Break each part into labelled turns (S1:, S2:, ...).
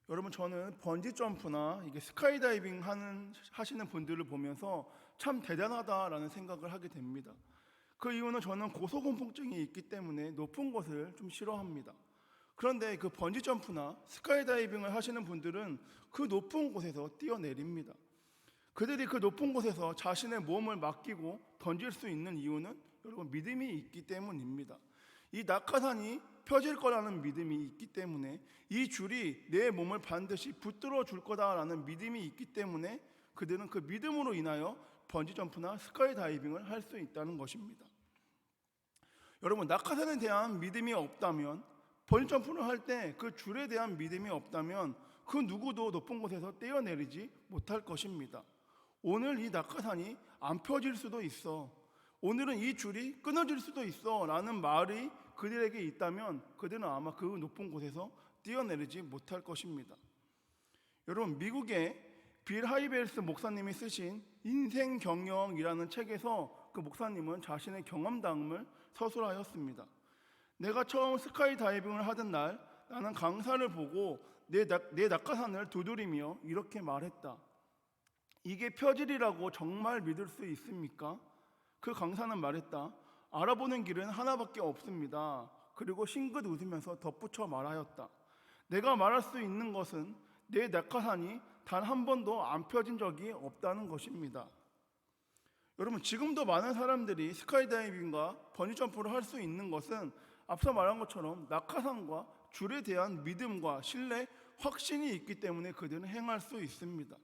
S1: 여러분, 저는 번지 점프나 이게 스카이다이빙 하시는 분들을 보면서 참 대단하다라는 생각을 하게 됩니다. 그 이유는 저는 고소공포증이 있기 때문에 높은 곳을 좀 싫어합니다. 그런데 그 번지 점프나 스카이다이빙을 하시는 분들은 그 높은 곳에서 뛰어내립니다. 그들이 그 높은 곳에서 자신의 몸을 맡기고 던질 수 있는 이유는 여러분 믿음이 있기 때문입니다. 이 낙하산이 펴질 거라는 믿음이 있기 때문에, 이 줄이 내 몸을 반드시 붙들어 줄 거다라는 믿음이 있기 때문에 그들은 그 믿음으로 인하여 번지점프나 스카이다이빙을 할 수 있다는 것입니다. 여러분, 낙하산에 대한 믿음이 없다면, 번지점프를 할 때 그 줄에 대한 믿음이 없다면 그 누구도 높은 곳에서 떼어내리지 못할 것입니다. 오늘 이 낙하산이 안 펴질 수도 있어, 오늘은 이 줄이 끊어질 수도 있어 라는 말이 그들에게 있다면 그들은 아마 그 높은 곳에서 뛰어내리지 못할 것입니다. 여러분, 미국의 빌 하이벨스 목사님이 쓰신 인생 경영이라는 책에서 그 목사님은 자신의 경험담을 서술하였습니다. 내가 처음 스카이다이빙을 하던 날 나는 강사를 보고 내 낙하산을 두드리며 이렇게 말했다. 이게 펴지리라고 정말 믿을 수 있습니까? 그 강사는 말했다. 알아보는 길은 하나밖에 없습니다. 그리고 싱긋 웃으면서 덧붙여 말하였다. 내가 말할 수 있는 것은 내 낙하산이 단 한 번도 안 펴진 적이 없다는 것입니다. 여러분, 지금도 많은 사람들이 스카이다이빙과 번지점프를 할 수 있는 것은 앞서 말한 것처럼 낙하산과 줄에 대한 믿음과 신뢰, 확신이 있기 때문에 그들은 행할 수 있습니다.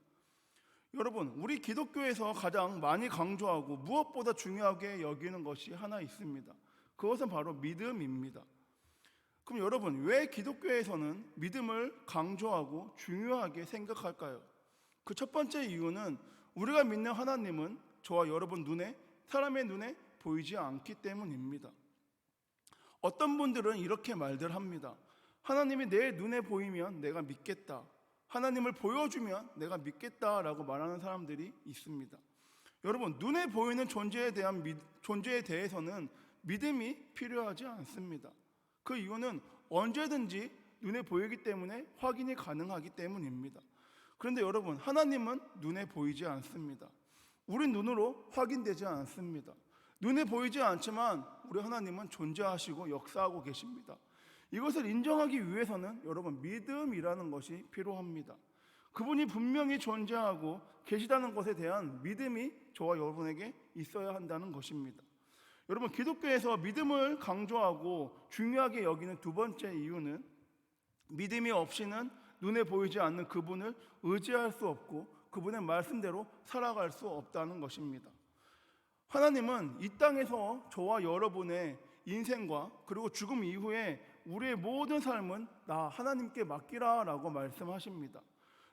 S1: 여러분, 우리 기독교에서 가장 많이 강조하고 무엇보다 중요하게 여기는 것이 하나 있습니다. 그것은 바로 믿음입니다. 그럼 여러분, 왜 기독교에서는 믿음을 강조하고 중요하게 생각할까요? 그 첫 번째 이유는 우리가 믿는 하나님은 저와 여러분 눈에, 사람의 눈에 보이지 않기 때문입니다. 어떤 분들은 이렇게 말들 합니다. 하나님이 내 눈에 보이면 내가 믿겠다, 하나님을 보여주면 내가 믿겠다라고 말하는 사람들이 있습니다. 여러분, 눈에 보이는 존재에 대해서는 믿음이 필요하지 않습니다. 그 이유는 언제든지 눈에 보이기 때문에 확인이 가능하기 때문입니다. 그런데 여러분, 하나님은 눈에 보이지 않습니다. 우리 눈으로 확인되지 않습니다. 눈에 보이지 않지만 우리 하나님은 존재하시고 역사하고 계십니다. 이것을 인정하기 위해서는 여러분 믿음이라는 것이 필요합니다. 그분이 분명히 존재하고 계시다는 것에 대한 믿음이 저와 여러분에게 있어야 한다는 것입니다. 여러분, 기독교에서 믿음을 강조하고 중요하게 여기는 두 번째 이유는 믿음이 없이는 눈에 보이지 않는 그분을 의지할 수 없고 그분의 말씀대로 살아갈 수 없다는 것입니다. 하나님은 이 땅에서 저와 여러분의 인생과 그리고 죽음 이후에 우리의 모든 삶은 나 하나님께 맡기라 라고 말씀하십니다.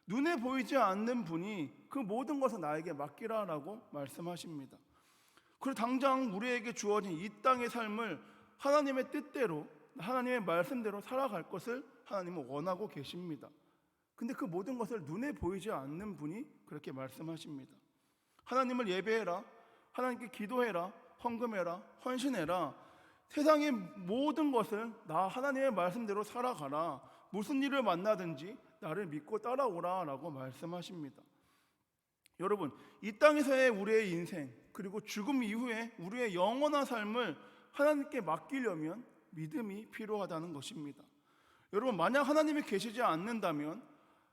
S1: 눈에 보이지 않는 분이 그 모든 것을 나에게 맡기라 라고 말씀하십니다. 그리고 당장 우리에게 주어진 이 땅의 삶을 하나님의 뜻대로, 하나님의 말씀대로 살아갈 것을 하나님은 원하고 계십니다. 근데 그 모든 것을 눈에 보이지 않는 분이 그렇게 말씀하십니다. 하나님을 예배해라, 하나님께 기도해라, 헌금해라, 헌신해라, 세상의 모든 것을 나 하나님의 말씀대로 살아가라, 무슨 일을 만나든지 나를 믿고 따라오라 라고 말씀하십니다. 여러분, 이 땅에서의 우리의 인생 그리고 죽음 이후에 우리의 영원한 삶을 하나님께 맡기려면 믿음이 필요하다는 것입니다. 여러분, 만약 하나님이 계시지 않는다면,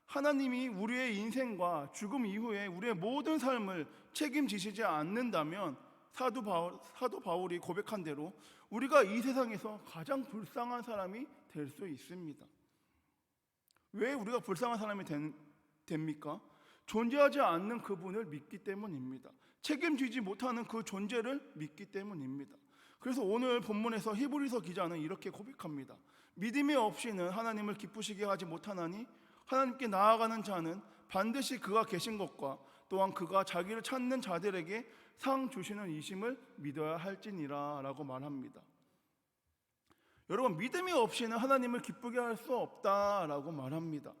S1: 하나님이 우리의 인생과 죽음 이후에 우리의 모든 삶을 책임지시지 않는다면 사도 바울이 고백한 대로 우리가 이 세상에서 가장 불쌍한 사람이 될 수 있습니다. 왜 우리가 불쌍한 사람이 됩니까? 존재하지 않는 그분을 믿기 때문입니다. 책임지지 못하는 그 존재를 믿기 때문입니다. 그래서 오늘 본문에서 히브리서 기자는 이렇게 고백합니다. 믿음이 없이는 하나님을 기쁘시게 하지 못하나니 하나님께 나아가는 자는 반드시 그가 계신 것과 또한 그가 자기를 찾는 자들에게 상 주시는 이심을 믿어야 할지니라 라고 말합니다. 여러분, 믿음이 없이는 하나님을 기쁘게 할 수 없다라고 말합니다.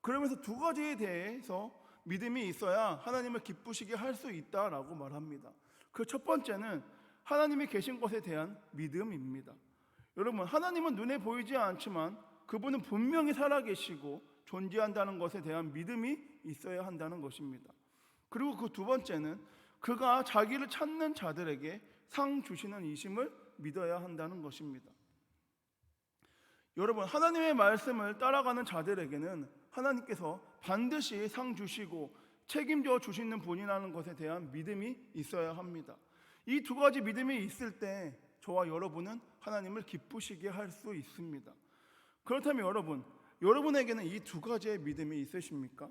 S1: 그러면서 두 가지에 대해서 믿음이 있어야 하나님을 기쁘시게 할 수 있다라고 말합니다. 그 첫 번째는 하나님이 계신 것에 대한 믿음입니다. 여러분, 하나님은 눈에 보이지 않지만 그분은 분명히 살아계시고 존재한다는 것에 대한 믿음이 있어야 한다는 것입니다. 그리고 그 두 번째는 그가 자기를 찾는 자들에게 상 주시는 이심을 믿어야 한다는 것입니다. 여러분, 하나님의 말씀을 따라가는 자들에게는 하나님께서 반드시 상 주시고 책임져 주시는 분이라는 것에 대한 믿음이 있어야 합니다. 이 두 가지 믿음이 있을 때 저와 여러분은 하나님을 기쁘시게 할 수 있습니다. 그렇다면 여러분에게는 이 두 가지의 믿음이 있으십니까?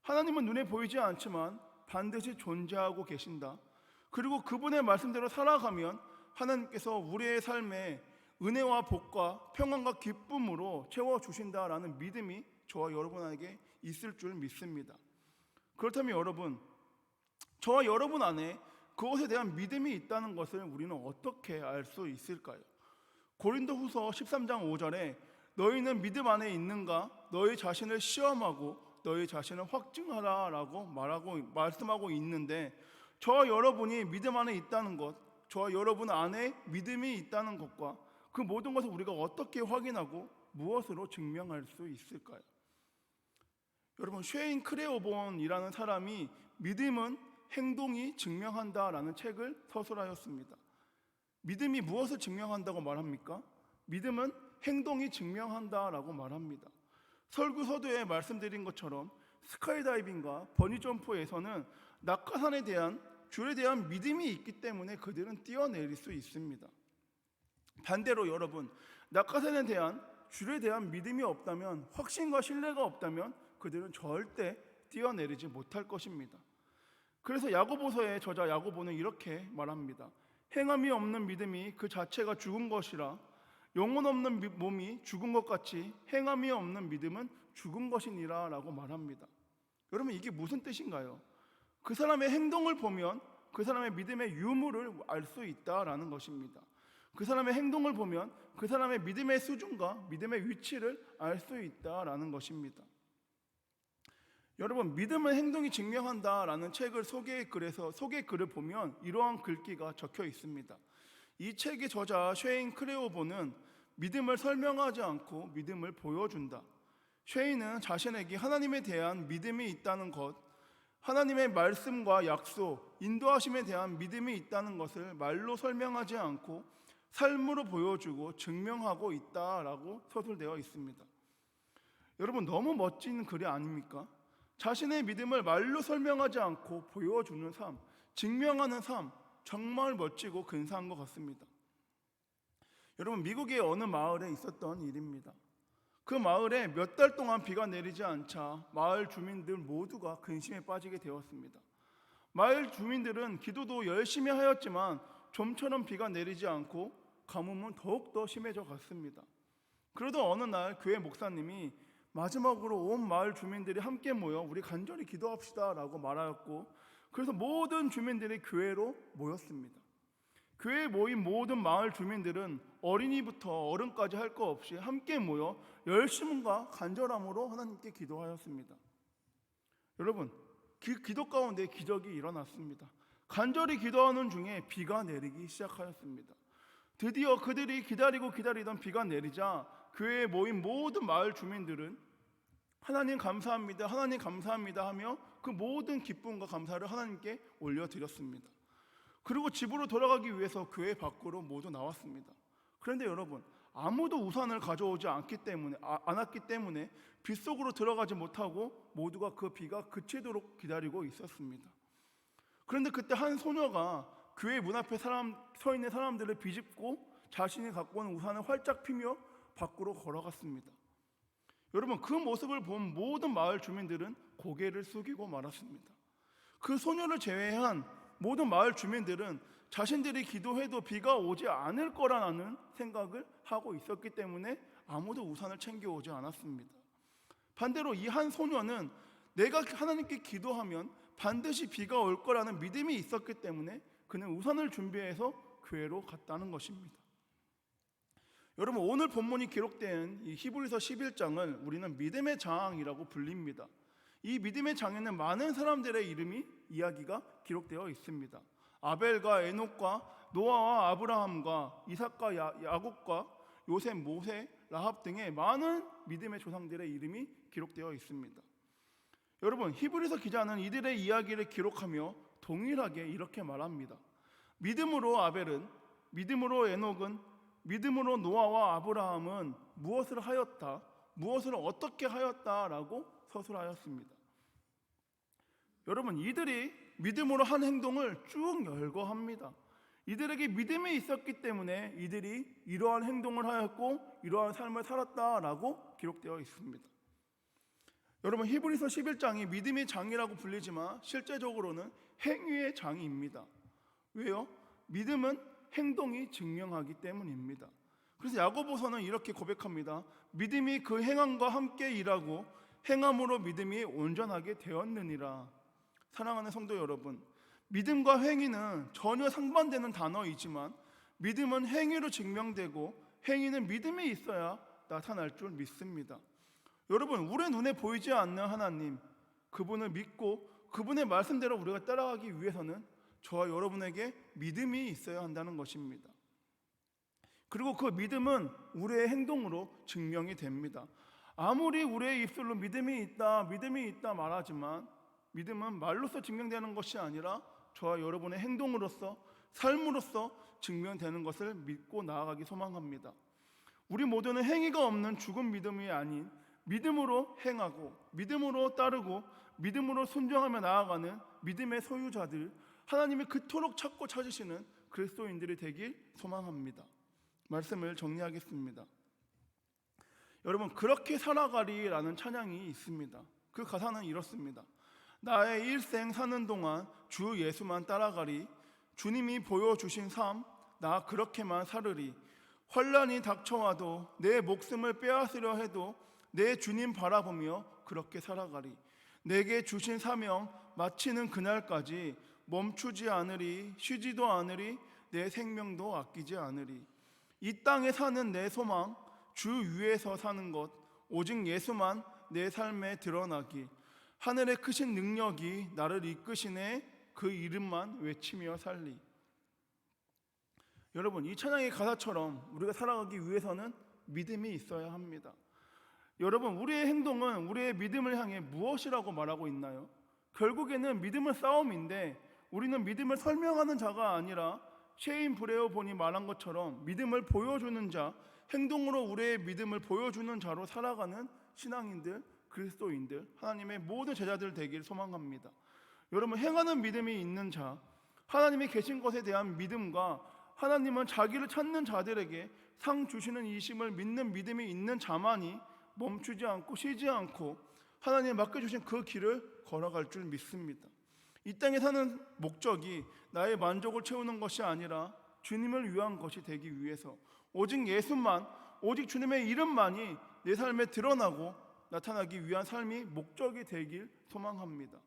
S1: 하나님은 눈에 보이지 않지만 반드시 존재하고 계신다. 그리고 그분의 말씀대로 살아가면 하나님께서 우리의 삶에 은혜와 복과 평안과 기쁨으로 채워주신다라는 믿음이 저와 여러분에게 있을 줄 믿습니다. 그렇다면 여러분, 저와 여러분 안에 그것에 대한 믿음이 있다는 것을 우리는 어떻게 알 수 있을까요? 고린도후서 13장 5절에 너희는 믿음 안에 있는가? 너희 자신을 시험하고 너희 자신을 확증하라라고 말씀하고 있는데, 저와 여러분이 믿음 안에 있다는 것, 저와 여러분 안에 믿음이 있다는 것과 그 모든 것을 우리가 어떻게 확인하고 무엇으로 증명할 수 있을까요? 여러분, 쉐인 크레오본이라는 사람이 믿음은 행동이 증명한다라는 책을 서술하였습니다. 믿음이 무엇을 증명한다고 말합니까? 믿음은 행동이 증명한다라고 말합니다. 설교서두에 말씀드린 것처럼 스카이다이빙과 버니점프에서는 낙하산에 대한 줄에 대한 믿음이 있기 때문에 그들은 뛰어내릴 수 있습니다. 반대로 여러분, 낙하산에 대한 줄에 대한 믿음이 없다면, 확신과 신뢰가 없다면 그들은 절대 뛰어내리지 못할 것입니다. 그래서 야고보서의 저자 야고보는 이렇게 말합니다. 행함이 없는 믿음이 그 자체가 죽은 것이라 영혼 없는 몸이 죽은 것 같이 행함이 없는 믿음은 죽은 것이니라 라고 말합니다. 여러분, 이게 무슨 뜻인가요? 그 사람의 행동을 보면 그 사람의 믿음의 유무를 알 수 있다라는 것입니다. 그 사람의 행동을 보면 그 사람의 믿음의 수준과 믿음의 위치를 알 수 있다라는 것입니다. 여러분, 믿음은 행동이 증명한다라는 책을 소개 글을 보면 이러한 글귀가 적혀 있습니다. 이 책의 저자 쉐인 크레오본은 믿음을 설명하지 않고 믿음을 보여준다. 쉐인은 자신에게 하나님에 대한 믿음이 있다는 것, 하나님의 말씀과 약속, 인도하심에 대한 믿음이 있다는 것을 말로 설명하지 않고 삶으로 보여주고 증명하고 있다라고 서술되어 있습니다. 여러분, 너무 멋진 글이 아닙니까? 자신의 믿음을 말로 설명하지 않고 보여주는 삶, 증명하는 삶, 정말 멋지고 근사한 것 같습니다. 여러분, 미국의 어느 마을에 있었던 일입니다. 그 마을에 몇 달 동안 비가 내리지 않자 마을 주민들 모두가 근심에 빠지게 되었습니다. 마을 주민들은 기도도 열심히 하였지만 좀처럼 비가 내리지 않고 가뭄은 더욱더 심해져 갔습니다. 그러던 어느 날 교회 목사님이 마지막으로 온 마을 주민들이 함께 모여 우리 간절히 기도합시다 라고 말하였고, 그래서 모든 주민들이 교회로 모였습니다. 교회에 모인 모든 마을 주민들은 어린이부터 어른까지 할 것 없이 함께 모여 열심과 간절함으로 하나님께 기도하였습니다. 여러분, 그 기도 가운데 기적이 일어났습니다. 간절히 기도하는 중에 비가 내리기 시작하였습니다. 드디어 그들이 기다리던 비가 내리자 교회에 모인 모든 마을 주민들은 하나님 감사합니다, 하나님 감사합니다 하며 그 모든 기쁨과 감사를 하나님께 올려드렸습니다. 그리고 집으로 돌아가기 위해서 교회 밖으로 모두 나왔습니다. 그런데 여러분, 아무도 우산을 가져오지 않았기 때문에 빗속으로 들어가지 못하고 모두가 그 비가 그치도록 기다리고 있었습니다. 그런데 그때 한 소녀가 교회 문 앞에 서 있는 사람들을 비집고 자신이 갖고 온 우산을 활짝 피며 밖으로 걸어갔습니다. 여러분, 그 모습을 본 모든 마을 주민들은 고개를 숙이고 말았습니다. 그 소녀를 제외한 모든 마을 주민들은 자신들이 기도해도 비가 오지 않을 거라는 생각을 하고 있었기 때문에 아무도 우산을 챙겨오지 않았습니다. 반대로 이 한 소녀는 내가 하나님께 기도하면 반드시 비가 올 거라는 믿음이 있었기 때문에 그는 우산을 준비해서 교회로 갔다는 것입니다. 여러분, 오늘 본문이 기록된 이 히브리서 11장을 우리는 믿음의 장이라고 불립니다. 이 믿음의 장에는 많은 사람들의 이야기가 기록되어 있습니다. 아벨과 에녹과 노아와 아브라함과 이삭과 야곱과 요셉, 모세, 라합 등의 많은 믿음의 조상들의 이름이 기록되어 있습니다. 여러분, 히브리서 기자는 이들의 이야기를 기록하며 동일하게 이렇게 말합니다. 믿음으로 아벨은, 믿음으로 에녹은, 믿음으로 노아와 아브라함은 무엇을 하였다, 무엇을 어떻게 하였다라고 서술하였습니다. 여러분, 이들이 믿음으로 한 행동을 쭉 열거합니다. 이들에게 믿음이 있었기 때문에 이들이 이러한 행동을 하였고 이러한 삶을 살았다라고 기록되어 있습니다. 여러분, 히브리서 11장이 믿음의 장이라고 불리지만 실제적으로는 행위의 장입니다. 왜요? 믿음은 행동이 증명하기 때문입니다. 그래서 야고보서는 이렇게 고백합니다. 믿음이 그 행함과 함께 일하고 행함으로 믿음이 온전하게 되었느니라. 사랑하는 성도 여러분, 믿음과 행위는 전혀 상반되는 단어이지만 믿음은 행위로 증명되고 행위는 믿음이 있어야 나타날 줄 믿습니다. 여러분, 우리의 눈에 보이지 않는 하나님, 그분을 믿고 그분의 말씀대로 우리가 따라가기 위해서는 저와 여러분에게 믿음이 있어야 한다는 것입니다. 그리고 그 믿음은 우리의 행동으로 증명이 됩니다. 아무리 우리의 입술로 믿음이 있다 말하지만 믿음은 말로써 증명되는 것이 아니라 저와 여러분의 행동으로서, 삶으로서 증명되는 것을 믿고 나아가기 소망합니다. 우리 모두는 행위가 없는 죽은 믿음이 아닌 믿음으로 행하고 믿음으로 따르고 믿음으로 순종하며 나아가는 믿음의 소유자들, 하나님이 그토록 찾고 찾으시는 그리스도인들이 되길 소망합니다. 말씀을 정리하겠습니다. 여러분, 그렇게 살아가리라는 찬양이 있습니다. 그 가사는 이렇습니다. 나의 일생 사는 동안 주 예수만 따라가리. 주님이 보여주신 삶 나 그렇게만 살으리. 환난이 닥쳐와도 내 목숨을 빼앗으려 해도 내 주님 바라보며 그렇게 살아가리. 내게 주신 사명 마치는 그날까지 멈추지 않으리. 쉬지도 않으리. 내 생명도 아끼지 않으리. 이 땅에 사는 내 소망 주 위에서 사는 것 오직 예수만 내 삶에 드러나기. 하늘의 크신 능력이 나를 이끄시네. 그 이름만 외치며 살리. 여러분, 이 찬양의 가사처럼 우리가 살아가기 위해서는 믿음이 있어야 합니다. 여러분, 우리의 행동은 우리의 믿음을 향해 무엇이라고 말하고 있나요? 결국에는 믿음은 싸움인데 우리는 믿음을 설명하는 자가 아니라 셰인 브레어본이 말한 것처럼 믿음을 보여주는 자, 행동으로 우리의 믿음을 보여주는 자로 살아가는 신앙인들, 그리스도인들, 하나님의 모든 제자들 되길 소망합니다. 여러분, 행하는 믿음이 있는 자, 하나님이 계신 것에 대한 믿음과 하나님은 자기를 찾는 자들에게 상 주시는 이심을 믿는 믿음이 있는 자만이 멈추지 않고 쉬지 않고 하나님이 맡겨주신 그 길을 걸어갈 줄 믿습니다. 이 땅에 사는 목적이 나의 만족을 채우는 것이 아니라 주님을 위한 것이 되기 위해서 오직 예수만, 오직 주님의 이름만이 내 삶에 드러나고 나타나기 위한 삶이 목적이 되길 소망합니다.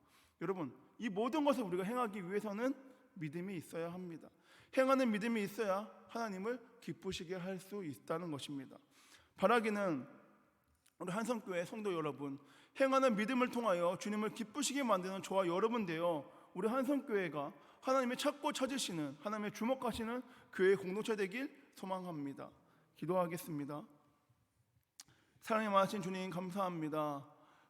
S1: 여러분, 이 모든 것을 우리가 행하기 위해서는 믿음이 있어야 합니다. 행하는 믿음이 있어야 하나님을 기쁘시게 할 수 있다는 것입니다. 바라기는 우리 한성교회 성도 여러분, 행하는 믿음을 통하여 주님을 기쁘시게 만드는 저와 여러분 되어 우리 한성교회가 하나님의 찾고 찾으시는, 하나님의 주목하시는 교회 공동체 되길 소망합니다. 기도하겠습니다. 사랑이 많으신 주님, 감사합니다.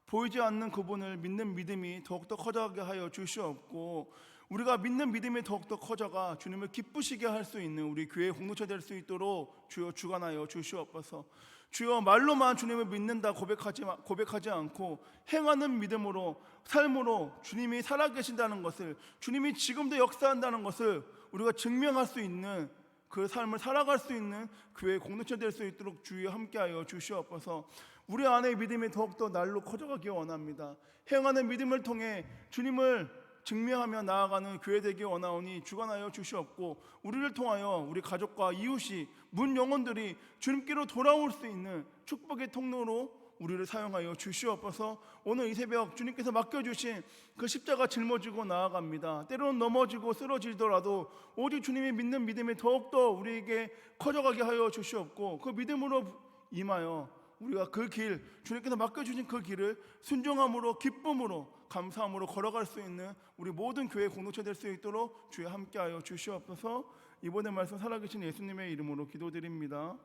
S1: 보이지 않는 그분을 믿는 믿음이 더욱더 커져가게 하여 주시옵고 우리가 믿는 믿음이 더욱더 커져가 주님을 기쁘시게 할 수 있는 우리 교회 공동체 될 수 있도록 주여 주관하여 주시옵소서. 주여, 말로만 주님을 믿는다 고백하지 않고 행하는 믿음으로, 삶으로 주님이 살아계신다는 것을, 주님이 지금도 역사한다는 것을 우리가 증명할 수 있는 그 삶을 살아갈 수 있는 교회 공동체 될 수 있도록 주여 함께하여 주시옵소서. 우리 안에 믿음이 더욱더 날로 커져가기 원합니다. 행하는 믿음을 통해 주님을 증명하며 나아가는 교회 되기 원하오니 주관하여 주시옵고 우리를 통하여 우리 가족과 이웃이, 문 영혼들이 주님께로 돌아올 수 있는 축복의 통로로 우리를 사용하여 주시옵소서. 오늘 이 새벽 주님께서 맡겨주신 그 십자가 짊어지고 나아갑니다. 때로는 넘어지고 쓰러지더라도 오직 주님이 믿는 믿음이 더욱더 우리에게 커져가게 하여 주시옵고 그 믿음으로 임하여 우리가 그 길, 주님께서 맡겨주신 그 길을 순종함으로, 기쁨으로, 감사함으로 걸어갈 수 있는 우리 모든 교회 공동체 될 수 있도록 주여 함께하여 주시옵소서. 이번에 말씀 살아계신 예수님의 이름으로 기도드립니다.